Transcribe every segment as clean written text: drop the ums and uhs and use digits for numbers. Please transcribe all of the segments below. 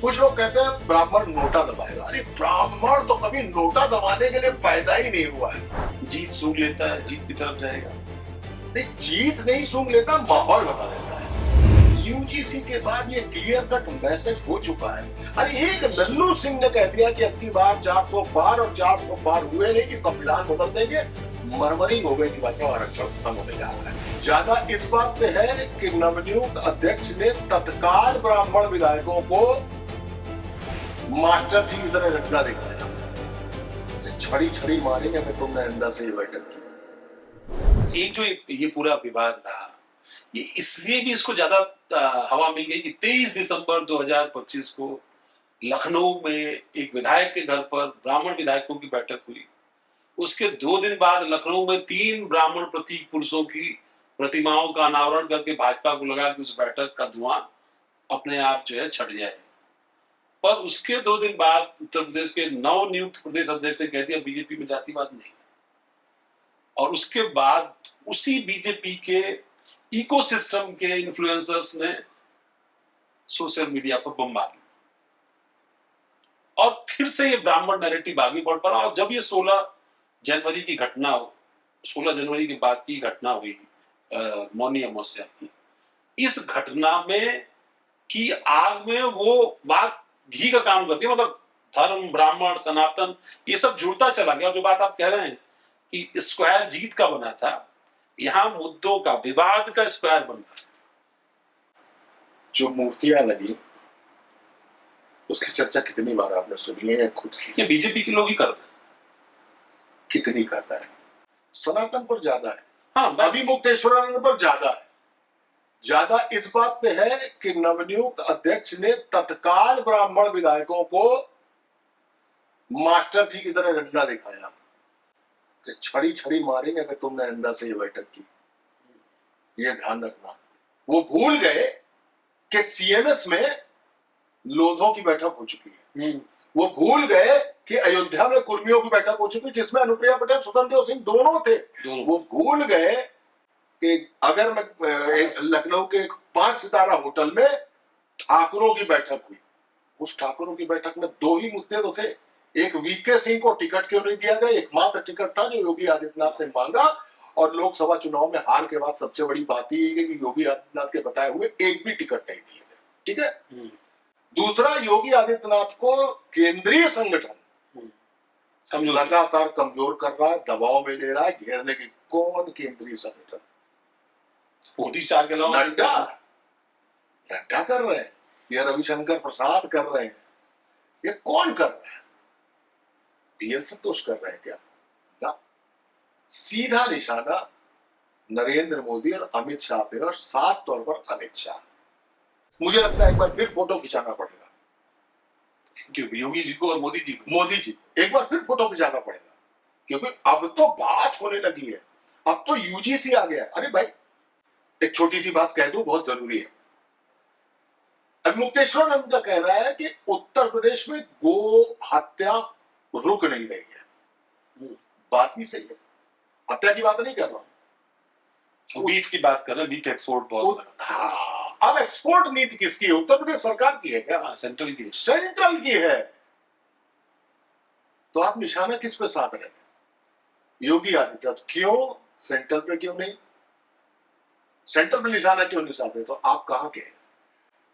कुछ लोग कहते हैं ब्राह्मण नोटा दबाएगा। अरे ब्राह्मण तो कभी नोटा दबाने के लिए पैदा ही नहीं हुआ है। जीत सूंघ लेता है, जीत की तरफ जाएगा। नहीं, जीत नहीं सूंघ लेता, माहौल बना देता है। यूजीसी के बाद ये क्लियर कट मैसेज हो चुका है। अरे एक लल्लू सिंह ने कह दिया कि अब की बार 400 पार और 400 पार हुए नहीं कि संविधान बदल देंगे, मरमरी हो गई कि बचाओ आरक्षण खत्म होने जा रहा है। ज्यादा इस बात पे है कि नवनियुक्त अध्यक्ष ने तत्काल ब्राह्मण विधायकों को मास्टर जी की तरह रखना दिखाया। छड़ी छड़ी मारेंगे अगर तुमने अंदर से ये बैठक की। एक जो ये पूरा विवाद रहा, ये इसलिए भी इसको ज्यादा हवा मिल गई कि 23 दिसंबर 2025 को लखनऊ में एक विधायक के घर पर ब्राह्मण विधायकों की बैठक हुई। उसके 2 दिन बाद लखनऊ में 3 ब्राह्मण प्रतीक पुरुषों की प्रतिमाओं का अनावरण करके भाजपा को लगा कि उस बैठक का धुआं अपने आप जो है छट जाए। पर उसके 2 दिन बाद उत्तर प्रदेश के नवनियुक्त प्रदेश अध्यक्ष ने कह दिया बीजेपी में जातिवाद नहीं। और उसके बाद उसी बीजेपी के इकोसिस्टम के इन्फ्लुएंसर्स ने सोशल मीडिया पर बम मार लिया और फिर से ये ब्राह्मण नैरेटिव आगे बढ़ पड़ा। और जब ये 16 जनवरी की घटना, 16 जनवरी के बाद की घटना हुई मौनी अमावस्या की, इस घटना में की आग में वो बात घी का काम करती है। मतलब धर्म, ब्राह्मण, सनातन, ये सब जुड़ता चला गया। जो बात आप कह रहे हैं कि स्क्वायर जीत का बना था, यहां मुद्दों का, विवाद का स्क्वायर बन रहा है। जो मूर्तियां लगी उसकी चर्चा कितनी बार आपने सुनी है? खुद की बीजेपी के लोग ही कर रहे हैं। कितनी कर रहा है? सनातन पर ज्यादा है, हाँ, अभी मुक्तेश्वरानंद पर ज्यादा है। ज्यादा इस बात पे है कि नवनियुक्त अध्यक्ष ने तत्काल ब्राह्मण विधायकों को मास्टर जी की तरह रखना दिखाया कि छड़ी छड़ी मारेंगे अगर तुमने अंदर से ये बैठक की। ये ध्यान रखना। वो भूल गए कि सीएमएस में लोधों की बैठक हो चुकी है। वो भूल गए कि अयोध्या में कुर्मियों की बैठक हो चुकी जिसमें अनुप्रिया पटेल, स्वतंत्र सिंह दोनों थे। वो भूल गए कि अगर मैं लखनऊ के 5 सितारा होटल में ठाकुरों की बैठक हुई, उस ठाकुरों की बैठक में 2 ही मुद्दे तो थे। एक वीके सिंह को टिकट क्यों नहीं दिया गया, एकमात्र टिकट था जो योगी आदित्यनाथ ने मांगा। और लोकसभा चुनाव में हार के बाद सबसे बड़ी बात ये है कि योगी आदित्यनाथ के बताए हुए एक भी टिकट नहीं दिए गए। ठीक है। दूसरा, योगी आदित्यनाथ को केंद्रीय संगठन लगातार कमजोर कर रहा है, दबाव में ले रहा है, घेरने की। कौन केंद्रीय संगठन? मोदी चार के अलावा नड्डा कर रहे हैं, ये रविशंकर प्रसाद कर रहे हैं, ये कौन कर रहे हैं? पीएल संतोष कर रहे हैं क्या? ना, सीधा निशाना नरेंद्र मोदी और अमित शाह पे, और साफ तौर पर अमित शाह। मुझे लगता है एक बार फिर फोटो खिंचाना पड़ेगा। क्योंकि योगी जी को और मोदी जी एक बार फिर फोटो खिंचाना पड़ेगा, क्योंकि अब तो बात होने लगी है। अब तो यूजीसी आ गया। अरे भाई, एक छोटी सी बात कह दूं, बहुत जरूरी है। अब मुक्तेश्वरानंद का कहना है कि उत्तर प्रदेश में गो हत्या रुक नहीं रही है। बात भी सही है, हत्या की बात नहीं कर रहा हूं, बीफ की बात कर रहे हैं। बीफ एक्सपोर्ट बहुत। हाँ, अब एक्सपोर्ट नीति किसकी है? उत्तर प्रदेश सरकार की है क्या? सेंट्रल की। सेंट्रल की है। तो आप निशाना किस पे साध रहे हैं? योगी आदित्यनाथ। क्यों सेंट्रल पे क्यों नहीं? सेंट्रल पे निशाना क्यों नहीं साधे? तो आप कहां के हैं?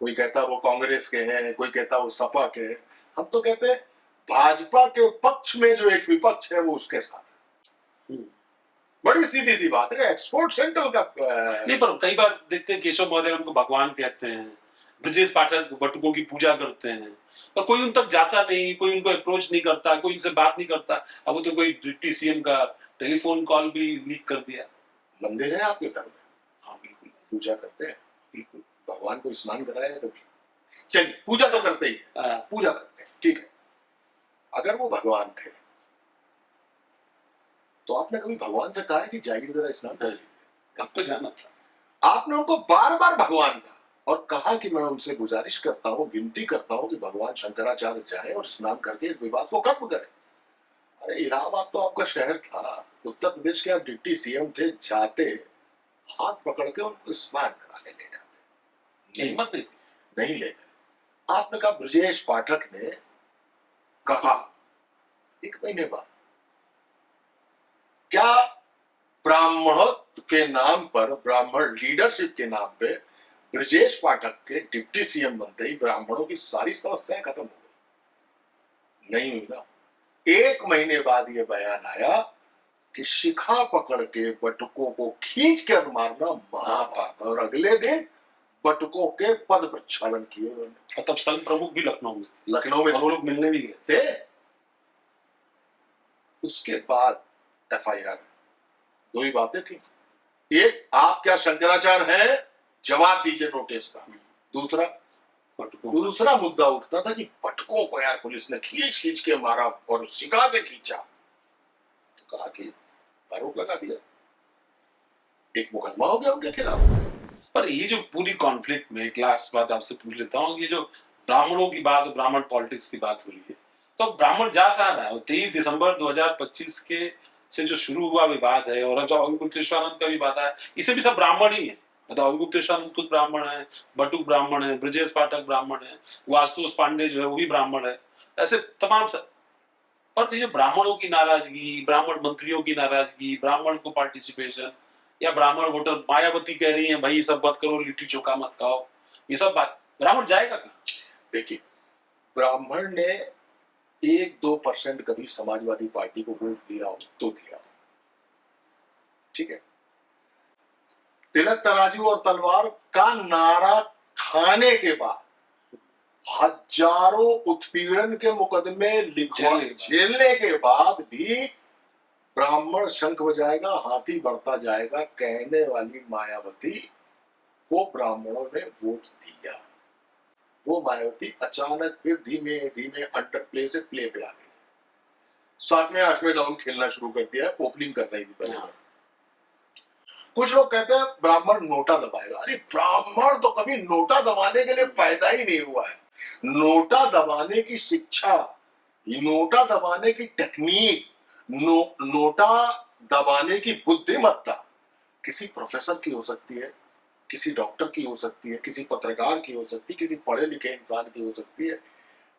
कोई कहता वो कांग्रेस के हैं, कोई कहता वो सपा के हैं। हम तो कहते हैं भाजपा के पक्ष में जो एक विपक्ष है वो उसके साथ है। बड़ी सीधी सी बात है। एक्सपोर्ट सेंट्रल का नहीं, पर कई बार देखते हैं केशव मौर्य उनको भगवान कहते हैं, ब्रजेश पाठक वटुकों की पूजा करते हैं, पर कोई उन तक जाता नहीं, कोई उनको अप्रोच नहीं करता, कोई उनसे बात नहीं करता। अब तो कोई डिप्टी सीएम का टेलीफोन कॉल भी लीक कर दिया। मंदिर है आपके घर में? हाँ बिल्कुल, पूजा करते हैं। बिल्कुल। भगवान को स्नान कराया कभी? चलिए, पूजा तो करते ही, पूजा करते हैं, ठीक है। अगर वो भगवान थे तो आपने कभी भगवान से कहा है कि जाइए जरा स्नान कर लीजिए? आपको जाना था। आपने उनको बार बार भगवान कहा और कहा कि मैं उनसे गुजारिश करता हूं, विनती करता हूं कि भगवान शंकराचार्य जाए और स्नान करके इस विवाद को खत्म करें। अरे इलाहाबाद तो आपका शहर था, उत्तर प्रदेश के आप डिप्टी सीएम थे, जाते हाथ पकड़ के उनको स्नान कराने ले जाते। हिम्मत नहीं थी। नहीं ले गए। आपने कहा ब्रजेश पाठक ने कहा 1 महीने बाद, क्या ब्राह्मणत्व के नाम पर, ब्राह्मण लीडरशिप के नाम पे ब्रजेश पाठक के डिप्टी सीएम बनते ही ब्राह्मणों की सारी समस्याएं खत्म हो गई? नहीं हुई ना। 1 महीने बाद ये बयान आया कि शिखा पकड़ के बटुकों को खींच कर मारना महापाप, और अगले दिन बटुकों के पद प्रक्षालन किए उन्होंने। और तब संघ प्रमुख भी लखनऊ में और वो लोग मिलने भी गए थे। उसके बाद एफआईआर, 2 ही बातें थी। एक, आप क्या शंकराचार्य हैं, जवाब दीजिए नोटिस का। दूसरा मुद्दा उठता था कि बटुकों को यार पुलिस ने खींच खींच के मारा और शिखा से खींचा, तो कहा कि आरोप लगा दिया, एक मुकदमा हो गया उनके खिलाफ। पर ये जो पूरी कॉन्फ्लिक्ट में, एक लास्ट बात आपसे पूछ लेता हूँ, ये जो ब्राह्मणों की बात, ब्राह्मण पॉलिटिक्स की बात हो रही है, तो ब्राह्मण जा कहाँ रहा है? 23 दिसंबर 2025 के से जो शुरू हुआ विवाद है, और जो गुप्तेश्वरानंद का भी बात है, इसे भी सब ब्राह्मण ही है। मतलब गुप्तेश्वरानंद खुद ब्राह्मण है, बटुक ब्राह्मण है, ब्रजेश पाठक ब्राह्मण है, वास्तुस पांडे जो है वो भी ब्राह्मण है, ऐसे तमाम सब। पर ये ब्राह्मणों की नाराजगी, ब्राह्मण मंत्रियों की नाराजगी, ब्राह्मण को पार्टिसिपेशन, या ब्राह्मण वोटर, मायावती कह रही है भाई सब मत करो, लिट्टी चोखा मत खाओ, ये सब बात, ब्राह्मण जाएगा कहाँ? देखिए, ब्राह्मण ने 1-2% कभी समाजवादी पार्टी को वोट दिया हो तो दिया, ठीक है। तिलक तराजू और तलवार का नारा खाने के बाद, हजारों उत्पीड़न के मुकदमे झेलने के बाद भी ब्राह्मण शंख बजाएगा, हाथी बढ़ता जाएगा कहने वाली मायावती को ब्राह्मणों ने वोट दिया। वो मायावती अचानक फिर धीमे धीमे अंडर प्ले से प्ले पे आ गई, 7वें 8वें राउंड खेलना शुरू कर दिया, ओपनिंग कर रही थी पहले। कुछ लोग कहते हैं ब्राह्मण नोटा दबाएगा। अरे ब्राह्मण तो कभी नोटा दबाने के लिए पैदा ही नहीं हुआ है। नोटा दबाने की शिक्षा, नोटा दबाने की टेक्निक, नोटा दबाने की बुद्धिमत्ता किसी प्रोफेसर की हो सकती है, किसी डॉक्टर की हो सकती है, किसी पत्रकार की हो सकती है, किसी पढ़े लिखे इंसान की हो सकती है।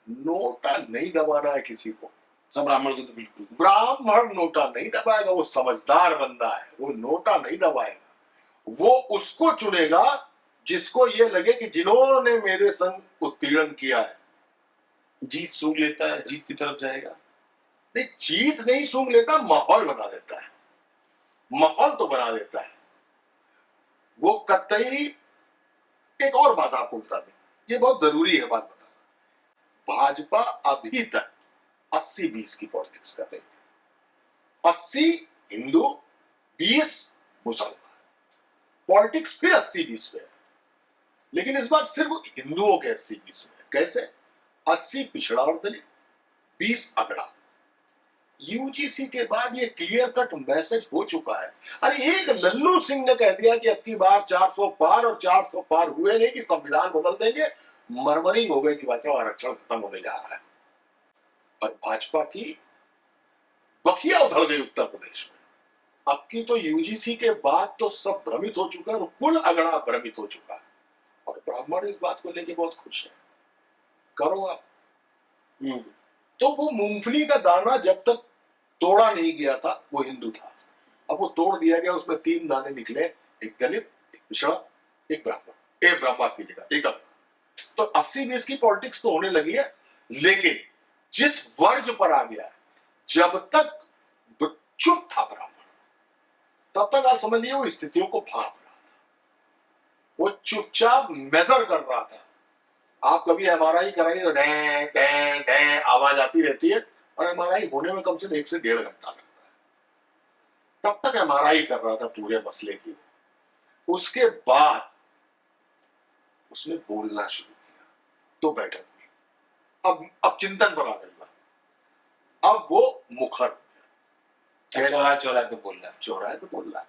नोटा नहीं दबाना है किसी को। सब ब्राह्मण को तो बिल्कुल, ब्राह्मण नोटा नहीं दबाएगा, वो समझदार बंदा है, वो नोटा नहीं दबाएगा। वो उसको चुनेगा जिसको ये लगे कि जिन्होंने मेरे संग उत्पीड़न किया है। जीत सूंघ लेता है, जीत की तरफ जाएगा। नहीं, जीत नहीं सूंघ लेता, माहौल बना देता है। माहौल तो बना देता है वो कतई। एक और बात आपको बता दें, ये बहुत जरूरी है बात बताना। भाजपा अभी तक 80-20 की पॉलिटिक्स कर रही थी। 80 हिंदू, 20 मुसलमान। पॉलिटिक्स फिर 80-20 में है, लेकिन इस बार सिर्फ हिंदुओं के 80-20 में है। कैसे? 80 पिछड़ा और दलित, 20 अगड़ा। यूजीसी के बाद ये क्लियर कट मैसेज हो चुका है। अरे एक लल्लू सिंह ने कह दिया कि अब की बार 400 पार, और 400 पार हुए नहीं कि संविधान बदल देंगे। मरमरिंग हो गई कि बच्चा आरक्षण खत्म होने जा रहा है। और भाजपा की बखिया उधड़ गई उत्तर प्रदेश में। अब की तो यूजीसी के बाद तो सब भ्रमित हो चुका है, और कुल अगड़ा भ्रमित हो चुका है। और ब्राह्मण इस बात को लेके बहुत खुश है। करो आप। तो वो मूंगफली का दाना जब तक तोड़ा नहीं गया था वो हिंदू था। अब वो तोड़ दिया गया, उसमें 3 दाने निकले, एक दलित, एक पिछड़ा, एक ब्राह्मण। एक ब्राह्मण की जगह एक अगड़ा। तो 80-20 की पॉलिटिक्स तो होने लगी है, लेकिन जिस वर्ज पर आ गया है, जब तक चुप था ब्राह्मण, तब तक आप समझ लिए वो स्थितियों को भांप रहा था। वो चुपचाप मेजर कर रहा था। आप कभी एमआरआई कराइए तो डैं डैं डैं आवाज आती रहती है, और एमआरआई होने में कम से कम 1 से 1.5 घंटा लगता है। तब तक एमआरआई कर रहा था पूरे मसले की। उसके बाद उसने बोलना शुरू किया, तो बैठक हुई। अब चिंतन पर आ गया। अब वो मुखर हो गया, चौराहे पे बोल रहा है। चौराहे पे बोल रहा है।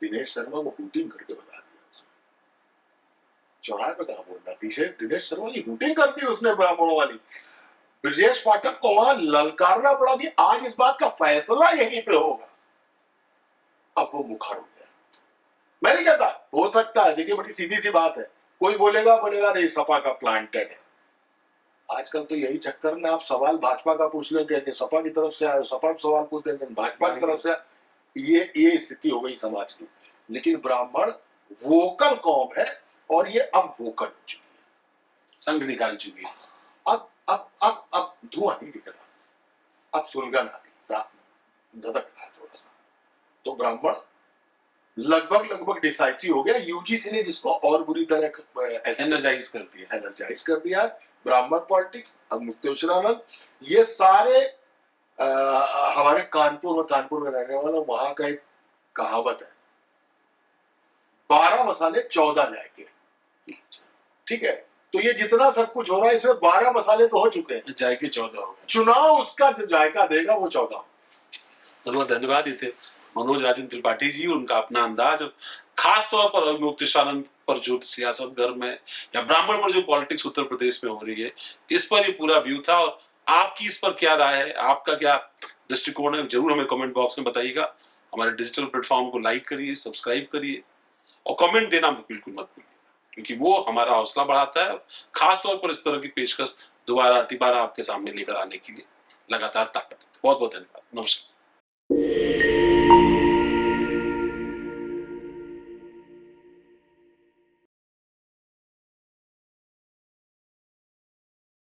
दिनेश शर्मा को हूटिंग करके बता दिया उसने। चौराहे पे कहा बोल रहा? दिनेश शर्मा की हूटिंग कर दी उसने ब्राह्मणों वाली। ब्रजेश पाठक को वहां ललकारना पड़ा कि आज इस बात का फैसला यहीं पे होगा। अब वो मुखर हो गया। मैं नहीं कहता, हो सकता है, देखिए बड़ी सीधी सी बात है, कोई बोलेगा नहीं सपा का प्लांटेड है, आजकल तो यही चक्कर में आप सवाल भाजपा का पूछ लेंगे कि सपा की तरफ से आए, सपा सवाल पूछ देंगे भाजपा की तरफ से, ये स्थिति हो गई समाज की। लेकिन ब्राह्मण वोकल कौम है और ये अब वोकल हो चुकी है, संघ निकाल चुकी है। अब धुआं नहीं दिख रहा, अब सुलगन आ गई, धधक रहा है थोड़ा सा। तो ब्राह्मण लगभग डिसाइसिव हो गया। यूजीसी ने जिसको और बुरी तरह एनर्जाइज कर दिया। ब्राह्मण पॉलिटिक्स, अब मुक्तेश्वरानंद, ये सारे हमारे कानपुर में रहने वाला, वहां का एक कहावत है, 12 मसाले 14 जायके। ठीक है, तो ये जितना सब कुछ हो रहा है इसमें 12 मसाले तो हो चुके हैं, जायके 14 हो गए। चुनाव उसका जो जायका देगा वो 14। बहुत धन्यवाद। ये थे मनोज राजेंद्र त्रिपाठी जी, उनका अपना अंदाज, खास तौर पर मुक्तेश्वरानंद पर जो सियासत घर में या ब्राह्मण पर जो पॉलिटिक्स उत्तर प्रदेश में हो रही है, इस पर ये पूरा व्यू था। और आपकी इस पर क्या राय है, आपका क्या दृष्टिकोण है, जरूर हमें कमेंट बॉक्स में बताइएगा। हमारे डिजिटल प्लेटफॉर्म को लाइक करिए, सब्सक्राइब करिए और कमेंट देना बिल्कुल मत भूलिए, क्योंकि वो हमारा हौसला बढ़ाता है। खास तौर पर इस तरह की पेशकश दोबारा आपके सामने लेकर आने के लिए लगातार ताकत है। बहुत बहुत धन्यवाद। नमस्कार।